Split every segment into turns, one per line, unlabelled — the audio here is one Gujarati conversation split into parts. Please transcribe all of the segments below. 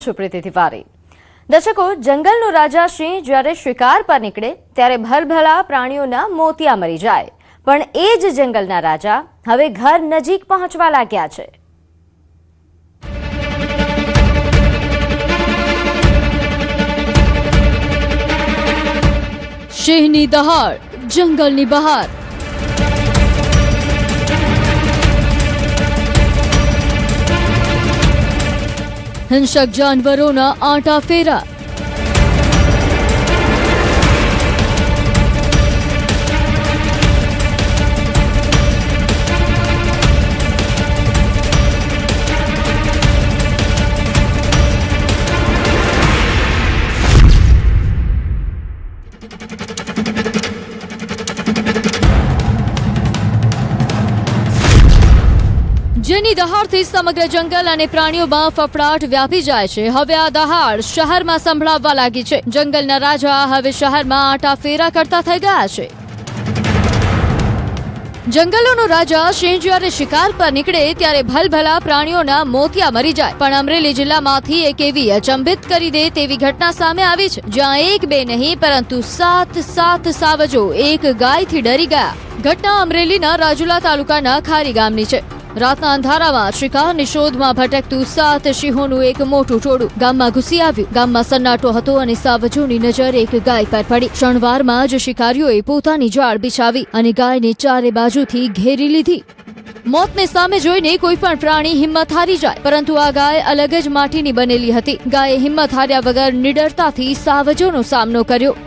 સુપ્રીતિ તિવારી। દર્શકો, જંગલનો રાજા સિંહ જ્યારે શિકાર પર નીકળે ત્યારે ભલભલા પ્રાણીઓના મોતિયા મરી જાય, પણ એ જ જંગલના રાજા હવે ઘર નજીક પહોંચવા લાગ્યા છે।
સિંહની દહાડ જંગલની બહાર। हिंसक जानवरों आटा फेरा। જેની દહાડથી સમગ્ર જંગલ અને પ્રાણીઓમાં ફફડાટ વ્યાપી જાય છે। હવે આ દહાડ શહેરમાં સંભળાવવા લાગી છે। જંગલના રાજા હવે શહેરમાં આટા ફેરા કરતા થઈ ગયા છે। જંગલોનો રાજા સિંહ જ્યારે શિકાર પર નીકળે ત્યારે ભલભલા પ્રાણીઓના મોતિયા મરી જાય, પણ અમરેલી જિલ્લામાંથી એક એવી અચંબિત કરી દે તેવી ઘટના સામે આવી છે, જ્યાં એક બે નહીં પરંતુ સાત સાવજો એક ગાયથી ડરી ગયા। ઘટના અમરેલીના રાજુલા તાલુકાના ખારી ગામની છે। રાતના અંધારામાં શિકારની શોધમાં ભટકતું 7 સિંહોનું એક મોટું ટોળું ગામમાં ઘૂસી આવ્યું। ગામમાં સન્નાટો હતો અને સાવજોની નજર એક ગાય પર પડી। ક્ષણવારમાં જ શિકારીઓએ પોતાની જાળ બિછાવી અને ગાયને ચારે બાજુથી ઘેરી લીધી। મોતને સામે જોઈને કોઈ પણ પ્રાણી હિંમત હારી જાય, પરંતુ આ ગાય અલગ જ માટીની બનેલી હતી। ગાયે હિંમત હાર્યા વગર નિડરતાથી સાવજોનો સામનો કર્યો।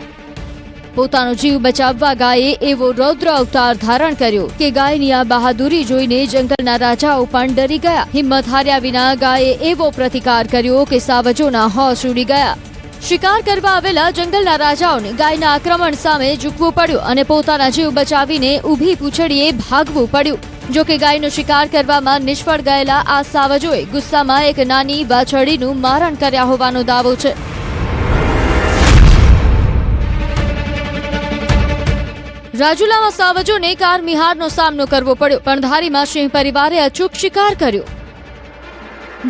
પોતાનો જીવ બચાવવા ગાયે એવો રૌદ્ર અવતાર ધારણ કર્યો કે ગાયની આ બહાદુરી જોઈને જંગલના રાજાઓ પણ ડરી ગયા। હિંમત હાર્યા વિના ગાયે એવો પ્રતિકાર કર્યો કે સાવજોના હોશ ઉડી ગયા। શિકાર કરવા આવેલા જંગલના રાજાઓને ગાયના આક્રમણ સામે ઝૂકવું પડ્યું અને પોતાના જીવ બચાવીને ઊભી પૂંછડીએ ભાગવું પડ્યું। જો કે ગાયનો શિકાર કરવામાં નિષ્ફળ ગયેલા આ સાવજોએ ગુસ્સામાં એક નાની વાછરડીનું મારણ કર્યા હોવાનો દાવો છે। રાજુલામાં સાવજોને કારમિહારનો સામનો કરવો પડ્યો, પણ ધારીમાં સિંહ પરિવારે અચૂક શિકાર કર્યો।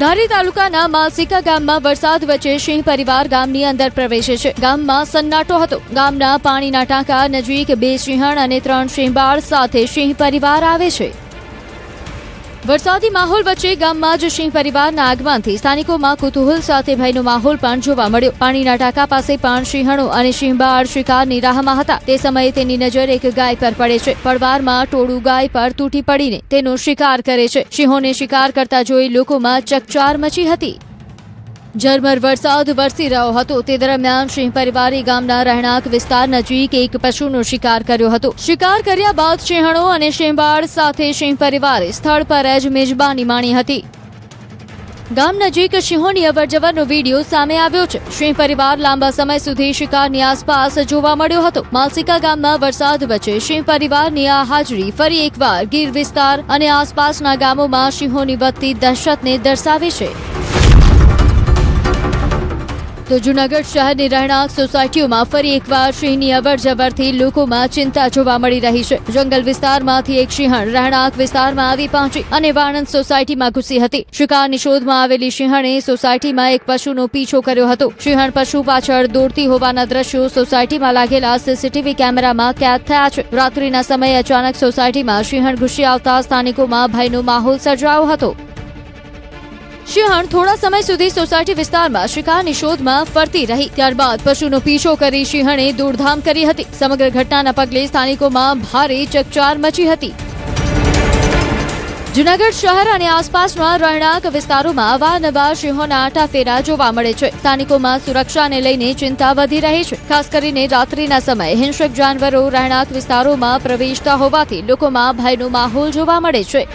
ધારી તાલુકાના માલસિકા ગામમાં વરસાદ વચ્ચે સિંહ પરિવાર ગામની અંદર પ્રવેશે છે। ગામમાં સન્નાટો હતો। ગામના પાણીના ટાંકા નજીક 2 સિંહણ અને 3 સિંહબાળ સાથે સિંહ પરિવાર આવે છે। વરસાદી માહોલ વચ્ચે ગામમાં જ સિંહ પરિવારના આગમનથી સ્થાનિકોમાં કુતૂહલ સાથે ભયનો માહોલ પણ જોવા મળ્યો। પાણીના ટાંકા પાસે પણ સિંહણો અને સિંહબાળ શિકારની રાહમાં હતા। તે સમયે તેની નજર એક ગાય પર પડે છે। પડવારમાં ટોળું ગાય પર તૂટી પડીને તેનો શિકાર કરે છે। સિંહોને શિકાર કરતા જોઈ લોકોમાં ચકચાર મચી હતી। ઝરમર વરસાદ વરસી રહ્યો હતો તે દરમિયાન સિંહ પરિવારે ગામના રહેણાંક વિસ્તાર નજીક એક પશુનો શિકાર કર્યો હતો। શિકાર કર્યા બાદ સિંહણો અને સિંહબાળ સાથે સિંહ પરિવારે સ્થળ પર જ મેજબાની માણી હતી। ગામ નજીક સિંહોની અવરજવરનો વિડીયો સામે આવ્યો છે। સિંહ પરિવાર લાંબા સમય સુધી શિકારની આસપાસ જોવા મળ્યો હતો। માલસિકા ગામમાં વરસાદ વચ્ચે સિંહ પરિવારની આ હાજરી ફરી એકવાર ગીર વિસ્તાર અને આસપાસના ગામોમાં સિંહોની વધતી દહેશતને દર્શાવે છે। તો જૂનાગઢ શહેરની રહેણાંક સોસાયટીઓમાં ફરી એકવાર સિંહની અવરજવરથી લોકોમાં ચિંતા જોવા મળી રહી છે। જંગલ વિસ્તારમાંથી એક સિંહણ રહેણાંક વિસ્તારમાં આવી પહોંચી અને વાણંદ સોસાયટીમાં ઘૂસી હતી। શિકારની શોધમાં આવેલી સિંહણે સોસાયટીમાં એક પશુનો પીછો કર્યો હતો। સિંહણ પશુ પાછળ દોડતી હોવાના દ્રશ્યો સોસાયટીમાં લાગેલા સીસીટીવી કેમેરામાં કેદ થયા છે। રાત્રિના સમયે અચાનક સોસાયટીમાં સિંહણ ઘૂસી આવતા સ્થાનિકોમાં ભયનો માહોલ સર્જાયો હતો। સિંહણ થોડા સમય સુધી સોસાયટી વિસ્તારમાં શિકારની શોધમાં ફરતી રહી। ત્યારબાદ પશુનો પીછો કરી સિંહણે દોડધામ કરી હતી। સમગ્ર ઘટનાના પગલે સ્થાનિકોમાં ભારે ચકચાર મચી હતી। જૂનાગઢ શહેર અને આસપાસના રહેણાંક વિસ્તારોમાં અવારનવાર સિંહોના આટા ફેરા જોવા મળે છે। સ્થાનિકોમાં સુરક્ષાને લઈને ચિંતા વધી રહી છે। ખાસ કરીને રાત્રિના સમયે હિંસક જાનવરો રહેણાંક વિસ્તારોમાં પ્રવેશતા હોવાથી લોકોમાં ભયનો માહોલ જોવા મળે છે।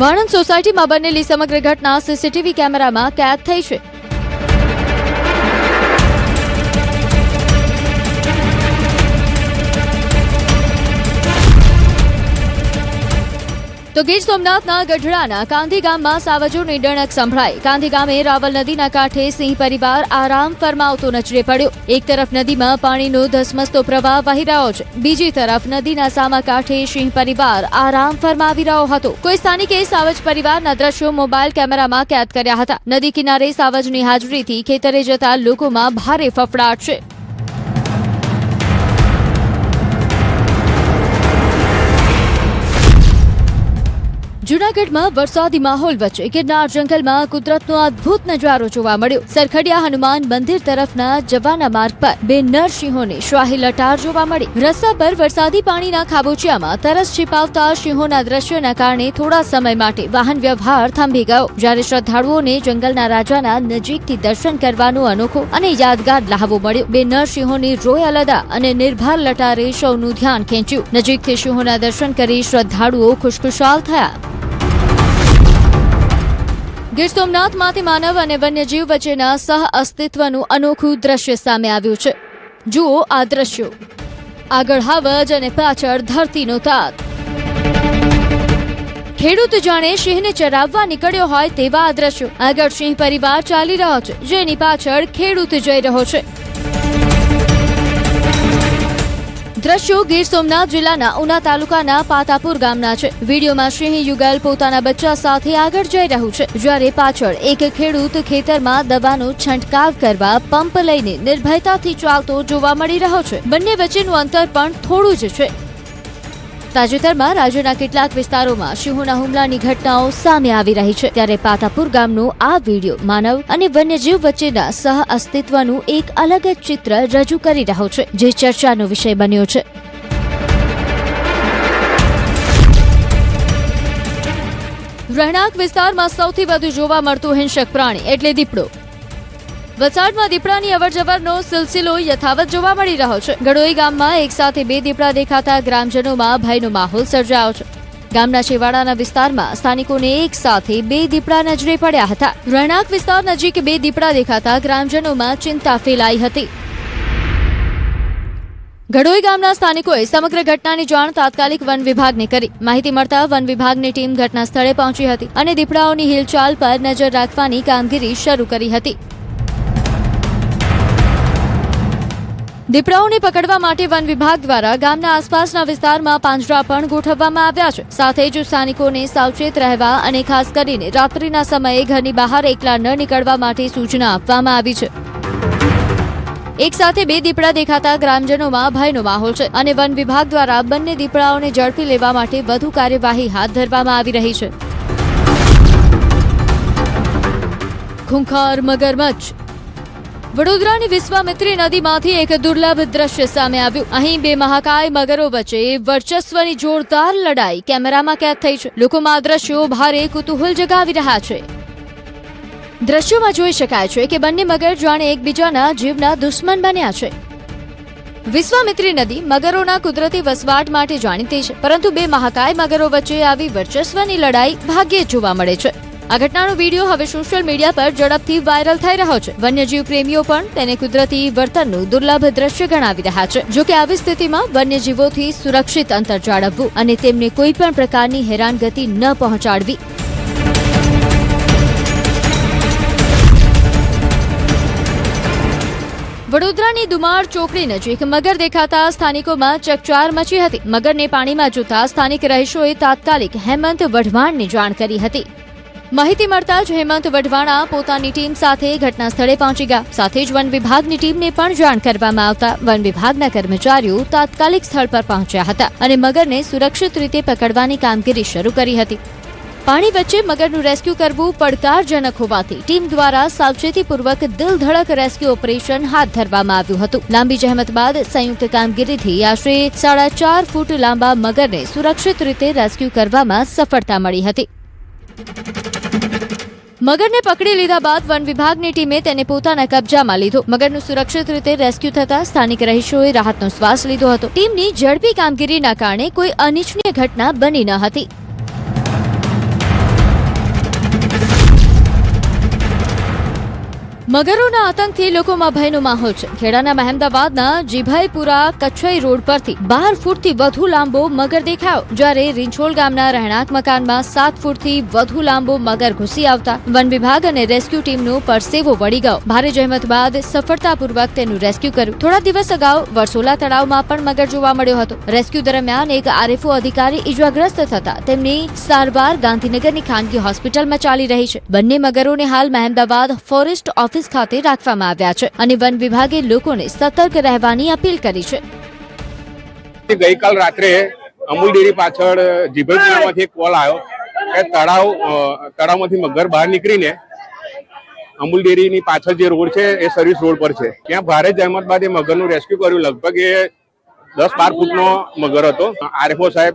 વાણંદ સોસાયટીમાં બનેલી સમગ્ર ઘટના સીસીટીવી કેમેરામાં કેદ થઈ છે। તો ગીર સોમનાથના ગઢડાના કાંધી ગામમાં સાવજોની ડણક સંભળાઈ. કાંધી ગામે રાવલ નદીના કાંઠે સિંહ પરિવાર આરામ ફરમાવતો નજરે પડ્યો. એક તરફ નદીમાં પાણીનો ધસમસતો પ્રવાહ વહી રહ્યો છે, બીજી તરફ નદીના સામા કાંઠે સિંહ પરિવાર આરામ ફરમાવી રહ્યો હતો. કોઈ સ્થાનિકે સાવજ પરિવારના દ્રશ્યો મોબાઈલ કેમેરામાં કેદ કર્યા હતા. નદી કિનારે સાવજની હાજરીથી ખેતરે જતા લોકોમાં ભારે ફફડાટ છે. જૂનાગઢમાં વરસાદી માહોલ વચ્ચે ગિરનાર જંગલમાં કુદરતનો અદભુત નજારો જોવા મળ્યો. સરખડિયા હનુમાન મંદિર તરફના જવાના માર્ગ પર બે નર સિંહોની શાહી લટાર જોવા મળી. રસ્તા પર વરસાદી પાણીના ખાબોચિયામાં તરસ छिपाવતા સિંહોના દ્રશ્યના કારણે થોડા સમય માટે વાહન વ્યવહાર થંભી ગયો. જ્યારે શ્રદ્ધાળુઓને જંગલના રાજાના નજીકથી દર્શન કરવાનો અનોખો અને યાદગાર લહાવો મળ્યો. બે નર સિંહોની રોય અલદા અને નિર્ભર લટારે સૌનું ધ્યાન ખેંચ્યું. નજીકથી સિંહોના દર્શન કરી શ્રદ્ધાળુઓ ખુશખુશાલ થયા. ગીર સોમનાથમાંથી માનવ અને વન્યજીવ વચ્ચેના સહ અસ્તિત્વનું અનોખું દ્રશ્ય સામે આવ્યું છે. જુઓ આ દ્રશ્યો. આગળ હાવજ અને પાછળ ધરતીનો તાત. ખેડૂત જાણે સિંહને ચરાવવા નીકળ્યો હોય તેવા આ દ્રશ્યો. આગળ સિંહ પરિવાર ચાલી રહ્યો છે, જેની પાછળ ખેડૂત જઈ રહ્યો છે. દ્રશ્યો ગીર સોમનાથ જિલ્લાના ઉના તાલુકાના પાતાપુર ગામના છે. વિડીયોમાં સિંહ યુગલ પોતાના બચ્ચા સાથે આગળ જઈ રહ્યું છે, જ્યારે પાછળ એક ખેડૂત ખેતરમાં દવાનો છંટકાવ કરવા પંપ લઈને નિર્ભયતાથી ચાલતો જોવા મળી રહ્યો છે. બંને વચ્ચેનું અંતર પણ થોડું જ છે. તાજેતરમાં રાજ્યના કેટલાક વિસ્તારોમાં સિંહોના હુમલાની ઘટનાઓ સામે આવી રહી છે, ત્યારે પાતાપુર ગામનો આ વિડીયો માનવ અને વન્યજીવ વચ્ચેના સહ અસ્તિત્વનું એક અલગ જ ચિત્ર રજૂ કરી રહ્યો છે, જે ચર્ચાનો વિષય બન્યો છે. રહેણાંક વિસ્તારમાં સૌથી વધુ જોવા મળતું હિંસક પ્રાણી એટલે દીપડો. વલસાડમાં દીપડાની અવરજવરનો સિલસિલો યથાવત જોવા મળી રહ્યો છે. ગડોઈ ગામમાં એક સાથે બે દીપડા દેખાતા ગ્રામજનોમાં ભયનો માહોલ સર્જાયો છે. ગામના છેવાડાના વિસ્તારમાં સ્થાનિકોને એક સાથે બે દીપડા નજરે પડ્યા હતા. રહેણાંક વિસ્તાર નજીક બે દીપડા દેખાતા ગ્રામજનોમાં ચિંતા ફેલાઈ હતી. ગડોઈ ગામના સ્થાનિકોએ સમગ્ર ઘટનાની જાણ તાત્કાલિક વન વિભાગને કરી. માહિતી મળતા વન વિભાગની ટીમ ઘટના સ્થળે પહોંચી હતી અને દીપડાઓની હિલચાલ પર નજર રાખવાની કામગીરી શરૂ કરી હતી. દીપડાઓને પકડવા માટે વન વિભાગ દ્વારા ગામના આસપાસના વિસ્તારમાં પાંજરા પણ ગોઠવવામાં આવ્યા છે. સાથે જ સ્થાનિકોને સાવચેત રહેવા અને ખાસ કરીને રાત્રિના સમયે ઘરની બહાર એકલા ન નીકળવા માટે સૂચના આપવામાં આવી છે. એક સાથે બે દીપડા દેખાતા ગ્રામજનોમાં ભયનો માહોલ છે અને વન વિભાગ દ્વારા બંને દીપડાઓને ઝડપી લેવા માટે વધુ કાર્યવાહી હાથ ધરવામાં આવી રહી છે. ખૂંખાર મગરમચ્છ. વડોદરાની વિશ્વામિત્રી નદીમાંથી એક દુર્લભ દ્રશ્ય સામે આવ્યું. અહીં બે મહાકાય મગરો વચ્ચે વર્ચસ્વની જોરદાર લડાઈ કેમેરામાં કેદ થઈ છે. લોકોમાં આ દ્રશ્યો ભારે કુતૂહલ જગાવી રહ્યા છે. દ્રશ્યોમાં જોઈ શકાય છે કે બંને મગર જાણે એકબીજાના જીવના દુશ્મન બન્યા છે. વિશ્વામિત્રી નદી મગરોના કુદરતી વસવાટ માટે જાણીતી છે, પરંતુ બે મહાકાય મગરો વચ્ચે આવી વર્ચસ્વની લડાઈ ભાગ્યે જ જોવા મળે છે. આ ઘટનાનો વિડીયો હવે સોશિયલ મીડિયા પર ઝડપથી વાયરલ થઈ રહ્યો છે. વન્યજીવ પ્રેમીઓ પણ તેને કુદરતી વર્તનનું દુર્લભ દ્રશ્ય ગણાવી રહ્યા છે. જો કે આવી સ્થિતિમાં વન્યજીવોથી સુરક્ષિત અંતર જાળવવું અને તેમને કોઈ પણ પ્રકારની હેરાનગતિ ન પહોંચાડવી. વડોદરાની દુમાળ ચોકડી નજીક મગર દેખાતા સ્થાનિકોમાં ચકચાર મચી હતી. મગરને પાણીમાં જોતા સ્થાનિક રહીશોએ તાત્કાલિક હેમંત વઢવાણને જાણ કરી હતી. માહિતી મળતા જ હેમંત વઢવાણા પોતાની ટીમ સાથે ઘટના સ્થળે પહોંચી ગયા. સાથે જ વન વિભાગની ટીમને પણ જાણ કરવામાં આવતા વન વિભાગના કર્મચારીઓ તાત્કાલિક સ્થળ પર પહોંચ્યા હતા અને મગરને સુરક્ષિત રીતે પકડવાની કામગીરી શરૂ કરી હતી. પાણી વચ્ચે મગરનું રેસ્ક્યુ કરવું પડકારજનક હોવાથી ટીમ દ્વારા સાવચેતીપૂર્વક દિલધડક રેસ્ક્યુ ઓપરેશન હાથ ધરવામાં આવ્યું હતું. લાંબી જહેમત બાદ સંયુક્ત કામગીરીથી આશરે 4.5 ફૂટ લાંબા મગરને સુરક્ષિત રીતે રેસ્ક્યુ કરવામાં સફળતા મળી હતી. મગરને પકડી લીધા બાદ વન વિભાગની ટીમે તેને પોતાના કબજામાં લીધો. મગરનું સુરક્ષિત રીતે રેસ્ક્યુ થતા સ્થાનિક રહીશોએ રાહતનો શ્વાસ લીધો હતો. ટીમની ઝડપી કામગીરીના કારણે કોઈ અનિચ્છનીય ઘટના બની ન હતી. મગરોના આતંકથી લોકોમાં ભયનો માહોલ છે. ખેડાના મહેમદાવાદના જીભાઈપુરા કચ્છઈ રોડ પરથી 12 ફૂટથી વધુ લાંબો મગર દેખાયો, જ્યારે રીંછોલ ગામના રહેણાંક મકાનમાં 7 ફૂટથી વધુ લાંબો મગર ઘૂસી આવતા વન વિભાગ અને રેસ્ક્યુ ટીમનો પરસેવો વળી ગયો. ભારે જહેમત બાદ સફળતાપૂર્વક તેનું રેસ્ક્યુ કર્યું. થોડા દિવસ અગાઉ વરસોલા તળાવમાં પણ મગર જોવા મળ્યો હતો. રેસ્ક્યુ દરમિયાન એક આરએફઓ અધિકારી ઈજાગ્રસ્ત થતા તેમની સારવાર ગાંધીનગરની ખાનગી હોસ્પિટલમાં ચાલી રહી છે. બંને મગરોને હાલ મહેમદાવાદ ફોરેસ્ટ ઓફિસ ખાતે રાખવામાં આવ્યા છે અને વન વિભાગે લોકોને સતર્ક રહેવાની અપીલ કરી છે.
ગઈકાલ રાત્રે અમૂલ ડેરી પાછળ જીભલપુરામાંથી એક કોલ આવ્યો કે તળાવમાંથી મગર બહાર નીકળીને અમૂલ ડેરીની પાછળ જે રોડ છે એ સર્વિસ રોડ પર છે. ત્યાં ભારે જહેમત બાદ એ મગરનું રેસ્ક્યુ કર્યું. લગભગ એ 10-12 ફૂટનો મગર હતો. આરએફઓ સાહેબ,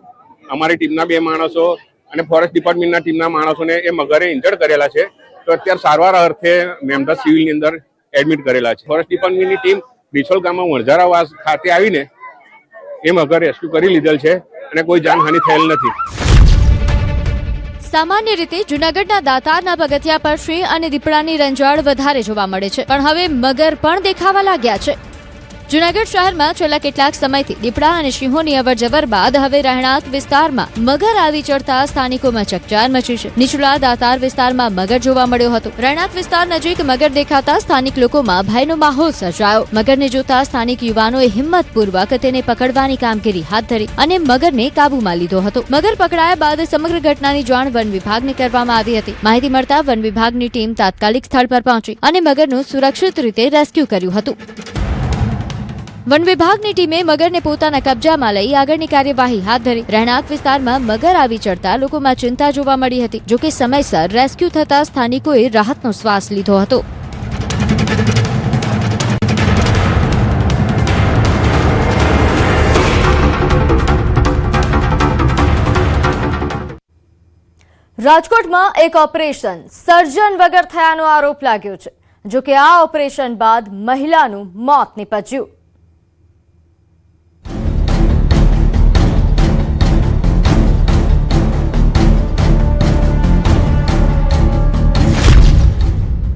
અમારી ટીમના 2 માણસો અને ફોરેસ્ટ ડિપાર્ટમેન્ટના ટીમના માણસોને એ મગરે ઇન્જર્ડ કરેલા છે. તો અત્યારે સારવાર અર્થે મેમદાવાદ સિવિલની અંદર એડમિટ કરેલા છે. ફોરેસ્ટ ડિપાર્ટમેન્ટની ટીમ રીછોલ ગામમાં વણઝારાવાસ ખાતે આવીને એ મગર રેસ્ક્યુ કરી લીધેલ છે અને કોઈ જાનહાનિ થયેલ નથી.
સામાન્ય રીતે જૂનાગઢના દાતારના પગથિયા પર સિંહ અને દીપડાની રંજાડ વધારે જોવા મળે છે, પણ હવે મગર પણ દેખાવા લાગ્યા છે. જૂનાગઢ શહેરમાં છેલ્લા કેટલાક સમયથી દીપડા અને સિંહોની અવરજવર બાદ હવે રહેણાંક વિસ્તારમાં મગર આવી ચડતા સ્થાનિકોમાં ચકચાર મચી છે. નીચલા દાતાર વિસ્તારમાં મગર જોવા મળ્યો હતો. રહેણાંક વિસ્તાર નજીક મગર દેખાતા સ્થાનિક લોકોમાં ભયનો માહોલ સર્જાયો. મગરને જોતા સ્થાનિક યુવાનોએ હિંમતપૂર્વક તેને પકડવાની કામગીરી હાથ ધરી અને મગરને કાબૂમાં લીધો હતો. મગર પકડાયા બાદ સમગ્ર ઘટનાની જાણ વન વિભાગને કરવામાં આવી હતી. માહિતી મળતા વન વિભાગની ટીમ તાત્કાલિક સ્થળ પર પહોંચી અને મગરનું સુરક્ષિત રીતે રેસ્ક્યુ કર્યું હતું. વન વિભાગની ટીમે મગરને પોતાના કબજામાં લઈ આગળની કાર્યવાહી હાથ ધરી. રહેણાંક વિસ્તારમાં મગર આવી ચડતા લોકોમાં ચિંતા જોવા મળી હતી. જોકે સમયસર રેસ્ક્યુ થતા સ્થાનિકોએ રાહતનો શ્વાસ લીધો હતો.
રાજકોટમાં એક ઓપરેશન સર્જન વગર થયાનો આરોપ લાગ્યો છે. જોકે આ ઓપરેશન બાદ મહિલાનું મોત નીપજ્યું.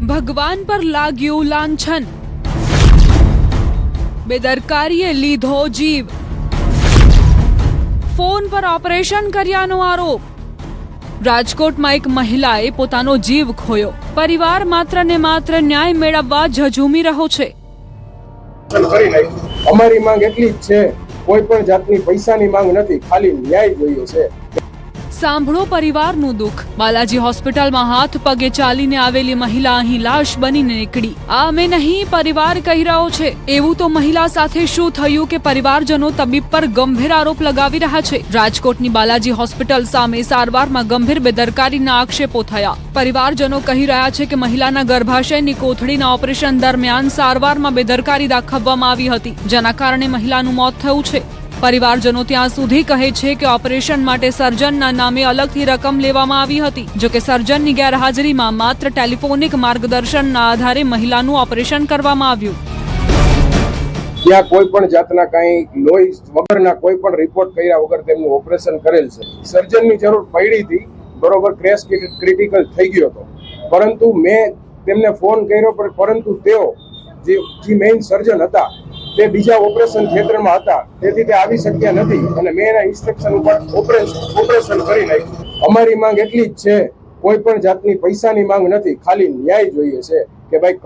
ભગવાન પર લાગ્યું લાંછન, બેદરકારીએ લીધો જીવ, ફોન પર ઓપરેશન કર્યાનો આરોપ. રાજકોટમાં એક મહિલાએ પોતાનો જીવ ખોયો. પરિવાર માત્ર ને માત્ર ન્યાય મેળવવા ઝઝૂમી રહ્યો છે.
અમારી માંગ એટલી જ છે, કોઈ પણ જાતની પૈસાની માંગ નથી, ખાલી ન્યાય જોઈએ છે.
સાંભળો પરિવારનું દુઃખ. બાલાજી હોસ્પિટલમાં હાથ પગે ચાલીને આવેલી મહિલા અહીં લાશ બનીને નીકળી. આ અમે નહીં, પરિવાર કહી રહ્યો છે. એવું તો મહિલા સાથે શું થયું કે પરિવારજનો તબીબ પર ગંભીર આરોપ લગાવી રહ્યા છે. રાજકોટની બાલાજી હોસ્પિટલ સામે સારવારમાં ગંભીર બેદરકારીના આક્ષેપો થયા. પરિવારજનો કહી રહ્યા છે કે મહિલાના ગર્ભાશયની કોથળીના ઓપરેશન દરમિયાન સારવારમાં બેદરકારી દાખવવામાં આવી હતી, જેના કારણે મહિલાનું મોત થયું છે. પરિવારજનો ત્યાં સુધી કહે છે કે ઓપરેશન માટે સર્જનના નામે અલગથી રકમ લેવામાં આવી હતી. જોકે સર્જનની ગેરહાજરીમાં માત્ર ટેલિફોનિક માર્ગદર્શનના આધારે મહિલાનું ઓપરેશન કરવામાં આવ્યું.
ત્યાં કોઈ પણ જાતના કઈ લોહી વગરના કોઈ પણ રિપોર્ટ કર્યા વગર તેમનું ઓપરેશન કરેલ છે. સર્જનની જરૂર પડી હતી, બરોબર, ક્રેશ ક્રિટિકલ થઈ ગયો હતો, પરંતુ મેં તેમને ફોન કર્યો, પરંતુ તેઓ જે મેઇન સર્જન હતા તે બીજા ઓપરેશન થિયેટરમાં હતા, તેથી તે આવી શક્યા નથી અને મેં એના ઇન્સ્ટ્રક્શન ઉપર ઓપરેશન કરી નાખ્યું. અમારી માંગ એટલી જ છે, કોઈ પણ જાતની પૈસાની માંગ નથી, ખાલી ન્યાય જોઈએ છે. કે ભાઈ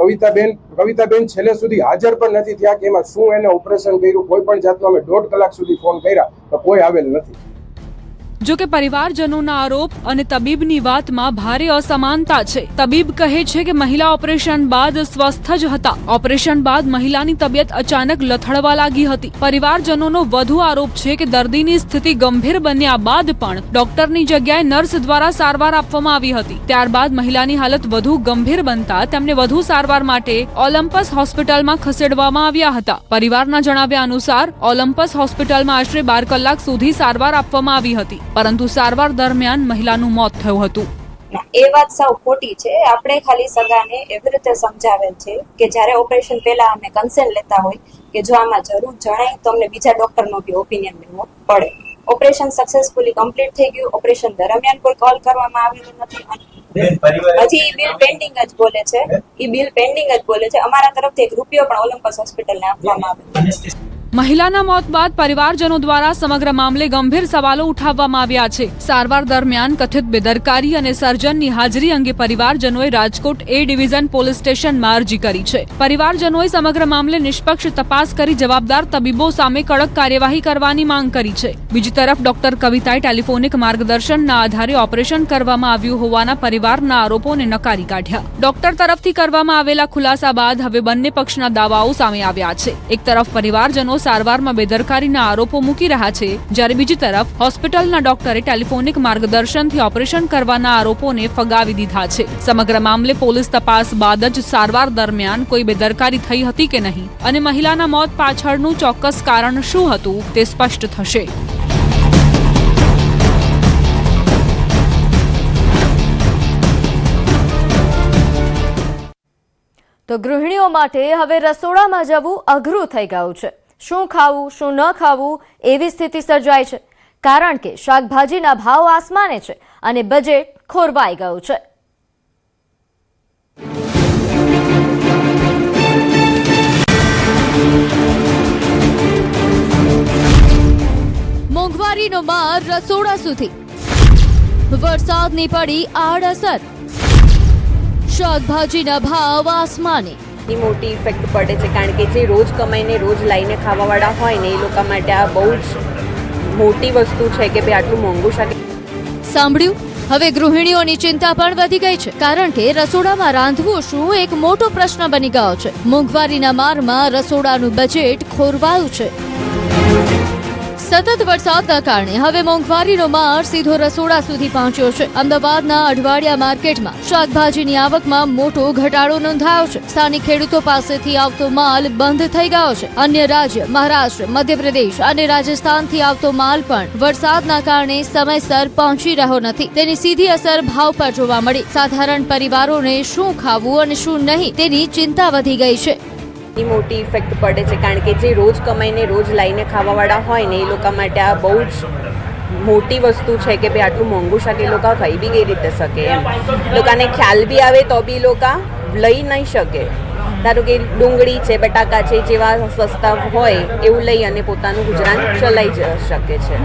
કવિતાબેન છેલ્લે સુધી હાજર પણ નથી થયા કે એમાં શું એને ઓપરેશન કર્યું. કોઈ પણ જાતનો અમે 1.5 કલાક સુધી ફોન કર્યા તો કોઈ આવેલ નથી.
જોકે પરિવારજનોના આરોપ અને તબીબની વાતમાં ભારે અસમાનતા છે. તબીબ કહે છે કે મહિલા ઓપરેશન બાદ સ્વસ્થ જ હતા. ઓપરેશન બાદ મહિલાની તબિયત અચાનક લથડવા લાગી હતી. પરિવારજનોનો વધુ આરોપ છે કે દર્દીની સ્થિતિ ગંભીર બન્યા બાદ પણ ડોક્ટરની જગ્યાએ નર્સ દ્વારા સારવાર આપવામાં આવી હતી. ત્યારબાદ મહિલાની હાલત વધુ ગંભીર બનતા તેમને વધુ સારવાર માટે ઓલિમ્પસ હોસ્પિટલમાં ખસેડવામાં આવ્યા હતા. પરિવારના જણાવ્યા અનુસાર ઓલિમ્પસ હોસ્પિટલમાં આશરે 12 કલાક સુધી સારવાર આપવામાં આવી હતી, પરંતુ સારવાર દરમિયાન મહિલાનું મોત થયું હતું.
એ વાત સાવ ખોટી છે. આપણે ખાલી સગાને એવી રીતે સમજાવેલ છે કે જ્યારે ઓપરેશન પહેલા અમે કન્સેન્ટ લેતા હોય કે જો આમાં જરૂર જણાય તો અમને બીજા ડોક્ટરનો બી ઓપિનિયન લેવો પડે. ઓપરેશન સક્સેસફુલી કમ્પ્લીટ થઈ ગયું. ઓપરેશન દરમિયાન કોઈ કોલ કરવામાં આવેલો નથી. હજી બિલ પેન્ડિંગ જ બોલે છે. એ બિલ પેન્ડિંગ જ બોલે છે. અમારા તરફથી 1 રૂપિયો પણ ઓલિમ્પસ હોસ્પિટલને આપવામાં આવે.
મહિલાના મોત બાદ પરિવારજનો દ્વારા સમગ્ર મામલે ગંભીર સવાલો ઉઠાવવામાં આવ્યા છે. સારવાર દરમિયાન કથિત બેદરકારી અને સર્જનની હાજરી અંગે પરિવારજનોએ રાજકોટ એ ડિવિઝન પોલીસ સ્ટેશનમાં અરજી કરી છે. પરિવારજનોએ સમગ્ર મામલે નિષ્પક્ષ તપાસ કરી જવાબદાર તબીબો સામે કડક કાર્યવાહી કરવાની માંગ કરી છે. બીજી તરફ ડોક્ટર કવિતાએ ટેલિફોનિક માર્ગદર્શનના આધારે ઓપરેશન કરવામાં આવ્યું હોવાના પરિવારના આરોપોને નકારી કાઢ્યા. ડોક્ટર તરફથી કરવામાં આવેલા ખુલાસા બાદ હવે બંને પક્ષના દાવાઓ સામે આવ્યા છે. એક તરફ પરિવારજનો સારવારમાં બેદરકારીના આરોપો મૂકી રહ્યા છે, જ્યારે બીજી તરફ હોસ્પિટલના ડોક્ટરે ટેલિફોનિક માર્ગદર્શનથી ઓપરેશન કરવાના આરોપોને ફગાવી દીધા છે. સમગ્ર મામલે પોલીસ તપાસ બાદ જ સારવાર દરમિયાન કોઈ બેદરકારી થઈ હતી કે નહીં અને મહિલાના મોત પાછળનું ચોક્કસ કારણ શું હતું તે સ્પષ્ટ થશે.
તો ગૃહિણીઓ માટે હવે રસોડામાં જવું અઘરું થઈ ગયું છે. શું ખાવું શું ન ખાવું એવી સ્થિતિ સર્જાય છે, કારણ કે શાકભાજીના ભાવ આસમાને છે અને બજેટ ખોરવાઈ ગયું છે.
મોંઘવારીનો માર રસોડા સુધી, વરસાદની પડી આડઅસર, શાકભાજીના ભાવ આસમાને.
મોટી ઇફેક્ટ પડે છે, કારણ કે જે રોજ કમાઈને રોજ લાવીને ખાવાવાળા હોય ને એ લોકો માટે આ બહુ જ મોટી વસ્તુ છે કે ભાઈ આટલું મોંઘું શાક.
સાંભળ્યું? હવે ગૃહિણીઓની ચિંતા પણ વધી ગઈ છે, કારણ કે રસોડામાં રાંધવું શું એક મોટો પ્રશ્ન બની ગયો છે. મોંઘવારીના મારમાં રસોડાનું બજેટ ખોરવાયું છે. સતત વરસાદના કારણે હવે મોંઘવારીનો માર સીધો રસોડા સુધી પહોંચ્યો છે. અમદાવાદના અઢવાડિયા માર્કેટમાં શાકભાજીની આવકમાં મોટો ઘટાડો નોંધાયો છે. સ્થાનિક ખેડૂતો પાસેથી આવતો માલ બંધ થઈ ગયો છે. અન્ય રાજ્ય મહારાષ્ટ્ર, મધ્યપ્રદેશ અને રાજસ્થાનથી આવતો માલ પણ વરસાદના કારણે સમયસર પહોંચી રહ્યો નથી. તેની સીધી અસર ભાવ પર જોવા મળી. સાધારણ પરિવારોને શું ખાવું અને શું નહીં તેની ચિંતા વધી ગઈ છે.
મોટી ઇફેક્ટ પડે છે, કારણ કે જે રોજ કમાઈને રોજ લાવીને ખાવાવાળા હોય ને એ લોકો માટે આ બહુ જ મોટી વસ્તુ છે કે ભાઈ આટલું મોંઘું શાક એ લોકો ખાઈ બી કઈ રીતે શકે એમ. લોકોને ખ્યાલ બી આવે તો બી લોકો લઈ નહીં શકે. ધારો કે ડુંગળી છે, બટાકા છે, જેવા સસ્તા હોય એવું લઈ અને પોતાનું ગુજરાન ચલાવી શકે છે.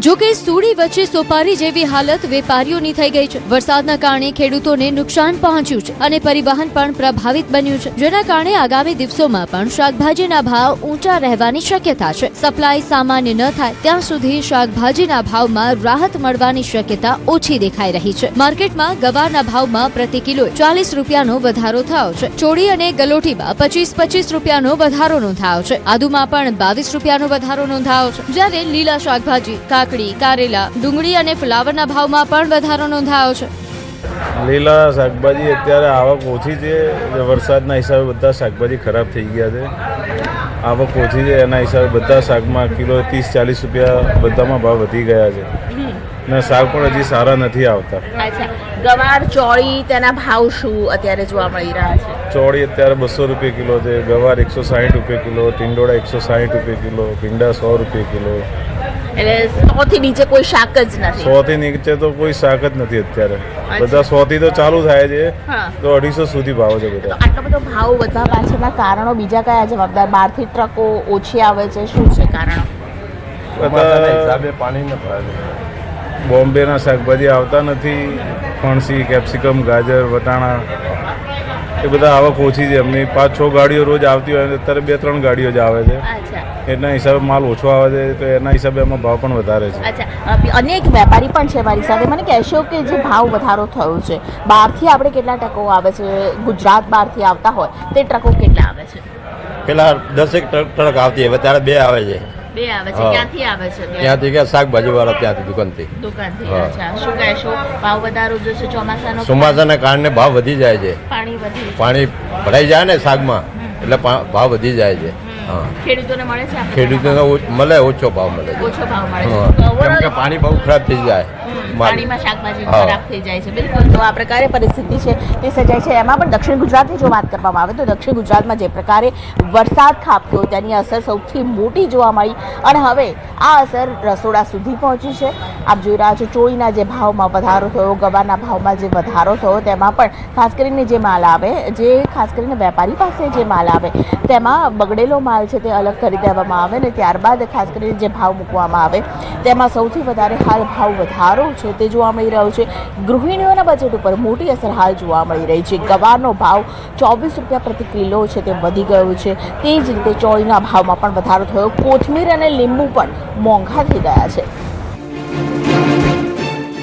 જો કે સુડી વચ્ચે સોપારી જેવી હાલત વેપારીઓની થઈ ગઈ છે. વરસાદના કારણે ખેડૂતોને નુકસાન પહોંચ્યું છે અને પરિવહન પણ પ્રભાવિત બન્યું છે, જેના કારણે આગામી દિવસોમાં પણ શાકભાજીના ભાવ ઊંચા રહેવાની શક્યતા છે. સપ્લાય સામાન્ય ન થાય ત્યાં સુધી શાકભાજીના ભાવમાં રાહત મળવાની શક્યતા ઓછી દેખાઈ રહી છે. માર્કેટમાં ગવારના ભાવમાં પ્રતિ કિલો 40 રૂપિયાનો વધારો થયો છે. ચોળી અને ગલોઠીમાં 25 રૂપિયાનો વધારો નોંધાયો છે. આદુમાં પણ 22 રૂપિયાનો વધારો નોંધાયો છે, જ્યારે લીલા શાકભાજી, કાકડી, કારેલા, ડુંગળી અને ફ્લાવરના ભાવમાં પણ વધારો નોંધાયો છે.
લીલા શાકભાજી અત્યારે આવક ઓછી છે. વરસાદના હિસાબે બધા શાકભાજી ખરાબ થઈ ગયા છે. આવક ઓછી છે, એના હિસાબે બધા શાકમાં કિલો 30-40 રૂપિયા બધામાં ભાવ વધી ગયા છે ને શાક પણ હજી સારા નથી આવતા.
અચ્છા, ગવાર, ચોળી, તેના ભાવ શું અત્યારે જોવા મળી રહ્યા છે?
ચોળી અત્યારે 200 રૂપિયા કિલો છે, ગવાર 160 રૂપિયા કિલો, ટીંડોળા 160 રૂપિયા કિલો, ભીંડા 100 રૂપિયા કિલો.
એટલે 100 થી નીચે કોઈ શાક જ નથી.
100 થી નીચે તો કોઈ શાક જ નથી અત્યારે. બધા 100 થી તો ચાલુ થાય છે, તો 250 સુધી ભાવ છે બધા.
આટલો બધો ભાવ વધવા પાછળના કારણો બીજા કયા જવાબદાર? બહારથી ટ્રકો ઓછી આવે છે, શું છે કારણો?
બધા પાણી બોમ્બેના શાકભાજી આવતા નથી. ફણસી, કેપ્સિકમ, ગાજર, વટાણા એ બધા આવક ઓછી છે. એમની 5-6 ગાડીઓ રોજ આવતી હોય, અત્યારે 2-3 ગાડીઓ જ આવે છે. એના હિસાબે માલ ઓછો આવે છે, તો એના હિસાબે એમાં ભાવ પણ વધારે છે.
અચ્છા, અનેક વેપારી પણ છે મારી સાથે. મને કહેશો કે જે ભાવ વધારો થયો છે, બહારથી આપણે કેટલા ટ્રકો આવે છે? ગુજરાત બહારથી આવતા હોય તે ટ્રકો કેટલા આવે છે?
પેલા 10 ટ્રક આવતી, હવે ત્યારે 2 આવે છે.
2 આવે છે. ક્યાંથી આવે છે?
ત્યાંથી કે શાકભાજી વાળા ત્યાંથી દુકાનથી.
અચ્છા, શું કહેશો? ભાવ વધારો જો છે
ચોમાસાના કારણે ભાવ વધી જાય છે. પાણી ભરાઈ જાય ને શાકમાં, એટલે ભાવ વધી જાય છે.
ખેડૂતોને મળે છે?
ખેડૂતોને મળે, ઓછો ભાવ મળે છે.
ઓછો ભાવ મળે છે.
કેમ કે પાણી બહુ ખરાબ થઈ જાય,
પાણીમાં શાકભાજી
હા.
ખરાબ થઈ જાય છે. બિલકુલ, તો આ પ્રકારે પરિસ્થિતિ છે તે સર્જાય છે. એમાં પણ દક્ષિણ ગુજરાતની જો વાત કરવામાં આવે તો દક્ષિણ ગુજરાતમાં જે પ્રકારે વરસાદ ખાબક્યો તેની અસર સૌથી મોટી જોવા મળી અને હવે આ અસર રસોડા સુધી પહોંચી છે. આપ જોઈ રહ્યા છો ચોળીના જે ભાવમાં વધારો થયો, ગવારના ભાવમાં જે વધારો થયો તેમાં પણ ખાસ કરીને જે માલ આવે, જે ખાસ કરીને વેપારી પાસે જે માલ આવે તેમાં બગડેલો માલ છે તે અલગ કરી દેવામાં આવે ને ત્યારબાદ ખાસ કરીને જે ભાવ મૂકવામાં આવે તેમાં સૌથી વધારે હાલ ભાવ વધારો છે તે જોવા મળી રહ્યો છે. ગૃહિણીઓના બજેટ ઉપર મોટી અસર હાલ જોવા મળી રહી છે. ગવારનો ભાવ 24 રૂપિયા પ્રતિ કિલો છે તે વધી ગયો છે. તે જ રીતે ચોળીના ભાવમાં પણ વધારો થયો. કોથમીર અને લીંબુ પણ મોંઘા થઈ ગયા છે.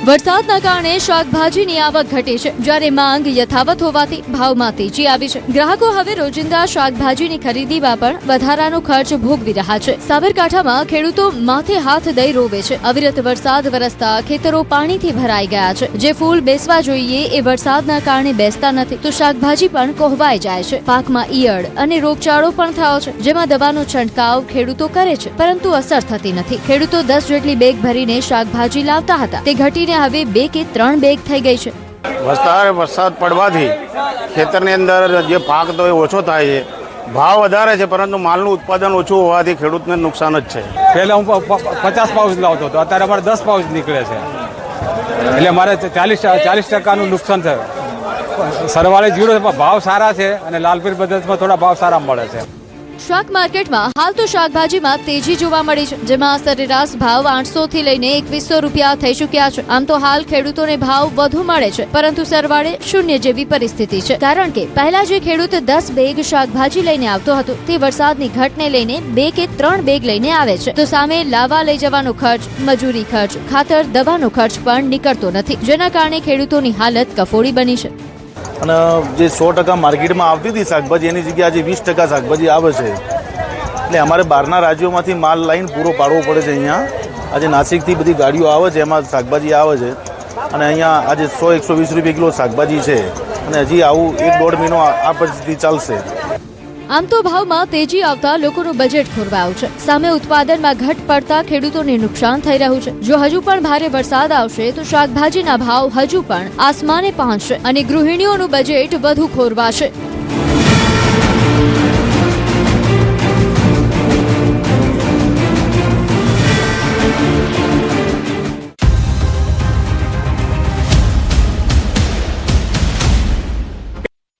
વરસાદના કારણે શાકભાજીની આવક ઘટી છે, જ્યારે માંગ યથાવત હોવાથી ભાવમાં તેજી આવી છે. ગ્રાહકો હવે રોજિંદા શાકભાજીની ખરીદીમાં પણ વધારાનો ખર્ચ ભોગવી રહ્યા છે. સાબરકાંઠામાં ખેડૂતો માથે હાથ દઈ રોવે છે. અવિરત વરસાદ વરસતા ખેતરો પાણીથી ભરાઈ ગયા છે. જે ફૂલ બેસવા જોઈએ એ વરસાદના કારણે બેસતા નથી, તો શાકભાજી પણ કોહવાઈ જાય છે. પાકમાં ઈયળ અને રોગચાળો પણ થયો છે, જેમાં દવાનો છંટકાવ ખેડૂતો કરે છે, પરંતુ અસર થતી નથી. ખેડૂતો 10 જેટલી બેગ ભરીને શાકભાજી લાવતા હતા, તે ઘટીને હવે 2 કે 3 બેગ થઈ ગઈ છે.
વરસાદ પડવાથી ખેતરની અંદર જે પાક તો એ ઓછો થાય છે, ભાવ વધારે છે, પરંતુ માલનું ઉત્પાદન ઓછું હોવાથી ખેડૂતને નુકસાન જ છે.
પહેલા હું 50 પાઉચ લાવતો હતો, અત્યારે અમારે 10 પાઉચ નીકળે છે, એટલે મારે 40% નુકસાન થયું. સરવાળે જીરો ભાવ સારા છે અને લાલપીર બજારમાં થોડા ભાવ સારા મળે છે.
શાક માર્કેટમાં હાલ તો શાકભાજીમાં તેજી જોવા મળી છે, જેમાં સરેરાશ ભાવ 800 થી લઈને 2100 રૂપિયા થઈ ચૂક્યા છે. આમ તો હાલ ખેડૂતોને ભાવ વધુ મળે છે, પરંતુ સરવાળે શૂન્ય જેવી પરિસ્થિતિ છે. કારણ કે પહેલા જે ખેડૂત 10 બેગ શાકભાજી લઈને આવતો હતો, તે વરસાદની ઘટને લઈને 2 કે 3 બેગ લઈને આવે છે. તો સામે લાવવા લઈ જવાનો ખર્ચ, મજૂરી ખર્ચ, ખાતર, દવાનો ખર્ચ પણ નીકળતો નથી, જેના કારણે ખેડૂતોની હાલત કફોડી બની છે.
અને જે 100% માર્કેટમાં આવતી હતી શાકભાજી, એની જગ્યાએ આજે 20% શાકભાજી આવે છે. એટલે અમારે બહારના રાજ્યોમાંથી માલ લાઈન પૂરો પાડવો પડે છે. અહીંયા આજે નાસિકથી બધી ગાડીઓ આવે છે, એમાં શાકભાજી આવે છે અને અહીંયા આજે 100-120 રૂપિયા કિલો શાકભાજી છે અને હજી આવું 1-1.5 મહિનો આ પરિસ્થિતિ ચાલશે.
આમ તો ભાવમાં તેજી આવતા લોકોનું બજેટ ખોરવાયું છે. સામે ઉત્પાદનમાં ઘટ પડતા ખેડૂતોને નુકસાન થઈ રહ્યું છે. જો હજુ પણ ભારે વરસાદ આવશે તો શાકભાજીના ભાવ હજુ પણ આસમાને પહોંચશે અને ગૃહિણીઓનું બજેટ વધુ ખોરવાશે.